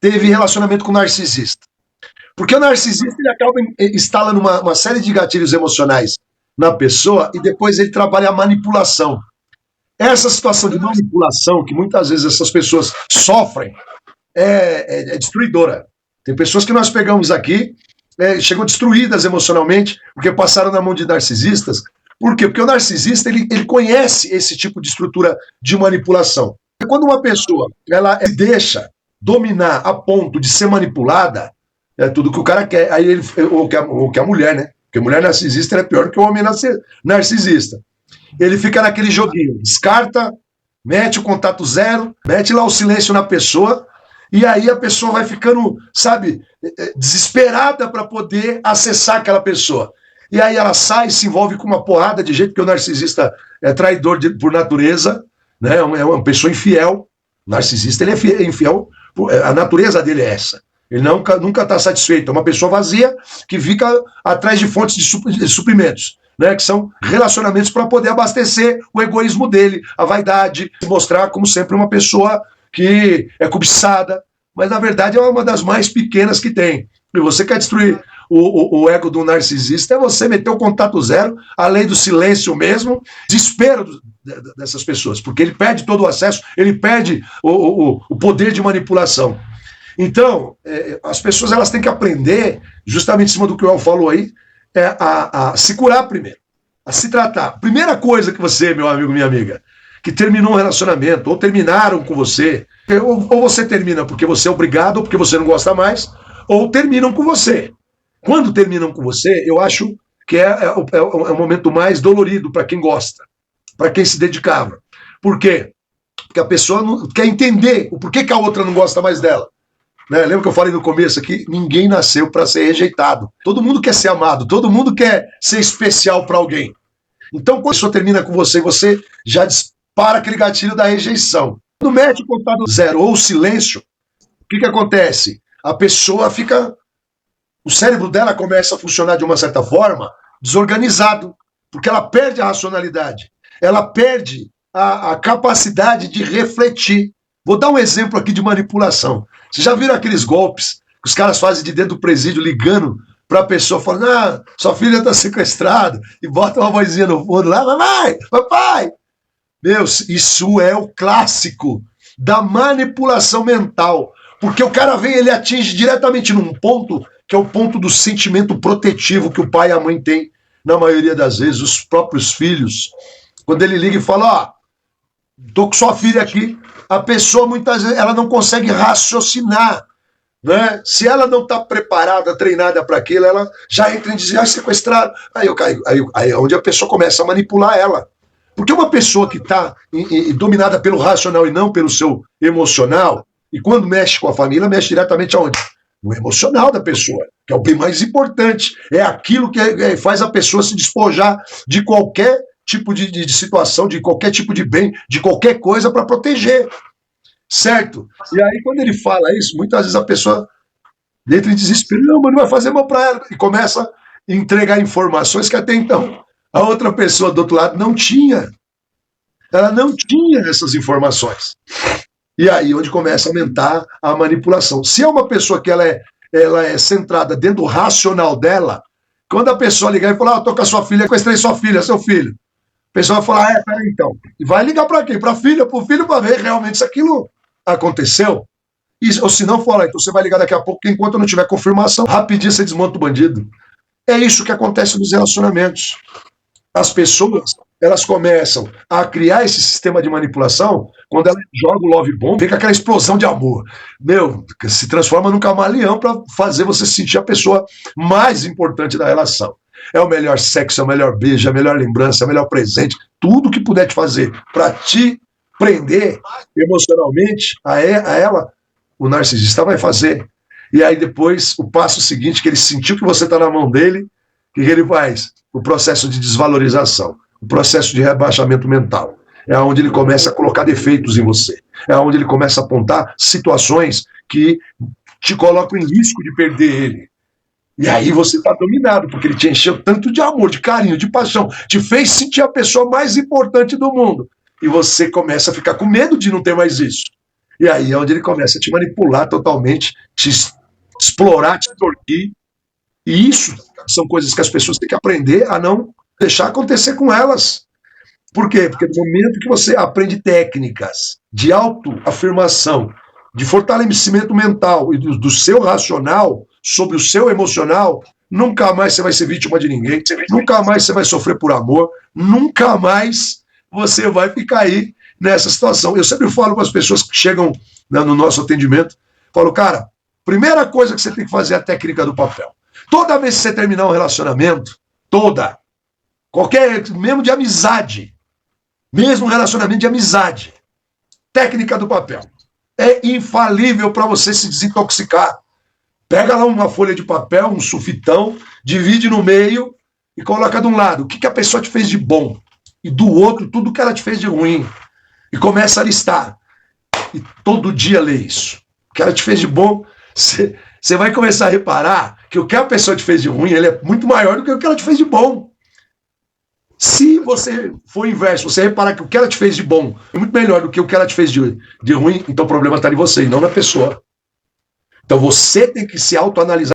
teve relacionamento com narcisista. Porque o narcisista ele acaba instalando uma série de gatilhos emocionais na pessoa e depois ele trabalha a manipulação. Essa situação de manipulação que muitas vezes essas pessoas sofrem é destruidora. Tem pessoas que nós pegamos aqui, chegam destruídas emocionalmente porque passaram na mão de narcisistas. Por quê? Porque o narcisista ele conhece esse tipo de estrutura de manipulação. Quando uma pessoa ela deixa dominar a ponto de ser manipulada, é tudo que o cara quer, aí ele, ou que a mulher, né? Porque a mulher narcisista é pior que o homem narcisista. Ele fica naquele joguinho, descarta, mete o contato zero, mete lá o silêncio na pessoa, e aí a pessoa vai ficando, sabe, desesperada para poder acessar aquela pessoa. E aí ela sai, se envolve com uma porrada de gente, porque o narcisista é traidor por natureza, né? É uma pessoa infiel. O narcisista ele é infiel, a natureza dele é essa. Ele nunca está satisfeito. É uma pessoa vazia que fica atrás de fontes de suprimentos, né, que são relacionamentos para poder abastecer o egoísmo dele, a vaidade, mostrar como sempre uma pessoa que é cobiçada, mas na verdade é uma das mais pequenas que tem. E você quer destruir o ego do narcisista, é você meter o contato zero, a lei do silêncio mesmo, desespero dessas pessoas, porque ele perde todo o acesso, ele perde o poder de manipulação. Então, as pessoas elas têm que aprender, justamente em cima do que o El falou aí, a se curar primeiro, a se tratar. Primeira coisa que você, meu amigo, minha amiga, que terminou um relacionamento, ou terminaram com você, ou você termina porque você é obrigado, ou porque você não gosta mais, ou terminam com você. Quando terminam com você, eu acho que é o momento mais dolorido para quem gosta, para quem se dedicava. Por quê? Porque a pessoa não quer entender o porquê que a outra não gosta mais dela. Né? Lembra que eu falei no começo aqui? Ninguém nasceu para ser rejeitado. Todo mundo quer ser amado, todo mundo quer ser especial para alguém. Então, quando a pessoa termina com você, você já dispara aquele gatilho da rejeição. Quando mete o contato zero ou silêncio, o que acontece? A pessoa fica... O cérebro dela começa a funcionar de uma certa forma desorganizado, porque ela perde a racionalidade, ela perde a capacidade de refletir. Vou dar um exemplo aqui de manipulação. Vocês já viram aqueles golpes que os caras fazem de dentro do presídio ligando para a pessoa, falando, sua filha está sequestrada, e bota uma vozinha no fundo lá, mamãe, papai. Meu, isso é o clássico da manipulação mental, porque o cara vem, ele atinge diretamente num ponto que é o ponto do sentimento protetivo que o pai e a mãe têm, na maioria das vezes, os próprios filhos. Quando ele liga e fala, tô com sua filha aqui, a pessoa muitas vezes ela não consegue raciocinar, né? Se ela não está preparada, treinada para aquilo, ela já entra em dizer, sequestrado. Aí é onde a pessoa começa a manipular ela. Porque uma pessoa que está dominada pelo racional e não pelo seu emocional, e quando mexe com a família, mexe diretamente aonde? No emocional da pessoa, que é o bem mais importante. É aquilo que faz a pessoa se despojar de qualquer tipo de situação, de qualquer tipo de bem, de qualquer coisa para proteger. Certo? E aí, quando ele fala isso, muitas vezes a pessoa entra em desespero, não, mas não vai fazer mal para ela, e começa a entregar informações que até então a outra pessoa do outro lado não tinha. Ela não tinha essas informações. E aí onde começa a aumentar a manipulação. Se é uma pessoa que ela é centrada dentro do racional dela, quando a pessoa ligar e falar, eu tô com a sua filha, sequestrei sua filha, seu filho. A pessoa vai falar, peraí então. E vai ligar para quem? Para a filha, para o filho, para ver realmente se aquilo aconteceu. Ou se não for, então você vai ligar daqui a pouco, que enquanto não tiver confirmação, rapidinho você desmonta o bandido. É isso que acontece nos relacionamentos. As pessoas, elas começam a criar esse sistema de manipulação quando ela joga o love bomb, fica aquela explosão de amor. Meu, se transforma num camaleão para fazer você sentir a pessoa mais importante da relação. É o melhor sexo, é o melhor beijo, é a melhor lembrança, é o melhor presente, tudo que puder te fazer para te prender emocionalmente a ela, o narcisista vai fazer. E aí depois, o passo seguinte, que ele sentiu que você está na mão dele, o que ele faz? O processo de desvalorização, o processo de rebaixamento mental. É onde ele começa a colocar defeitos em você. É onde ele começa a apontar situações que te colocam em risco de perder ele. E aí você está dominado, porque ele te encheu tanto de amor, de carinho, de paixão, te fez sentir a pessoa mais importante do mundo. E você começa a ficar com medo de não ter mais isso. E aí é onde ele começa a te manipular totalmente, explorar, te extorquir. E isso são coisas que as pessoas têm que aprender a não deixar acontecer com elas. Por quê? Porque no momento que você aprende técnicas de autoafirmação, de fortalecimento mental e do seu racional sobre o seu emocional, nunca mais você vai ser vítima de ninguém, nunca mais você vai sofrer por amor, nunca mais você vai ficar aí nessa situação. Eu sempre falo para as pessoas que chegam, né, no nosso atendimento, falo, cara, primeira coisa que você tem que fazer é a técnica do papel. Toda vez que você terminar um relacionamento, qualquer, mesmo de amizade, mesmo um relacionamento de amizade, técnica do papel. É infalível para você se desintoxicar. Pega lá uma folha de papel, um sulfitão, divide no meio e coloca de um lado o que a pessoa te fez de bom e do outro tudo que ela te fez de ruim. E começa a listar. E todo dia lê isso. O que ela te fez de bom, você vai começar a reparar que o que a pessoa te fez de ruim ele é muito maior do que o que ela te fez de bom. Se você for inverso, você reparar que o que ela te fez de bom é muito melhor do que o que ela te fez de ruim, então o problema está em você e não na pessoa. Então você tem que se autoanalisar.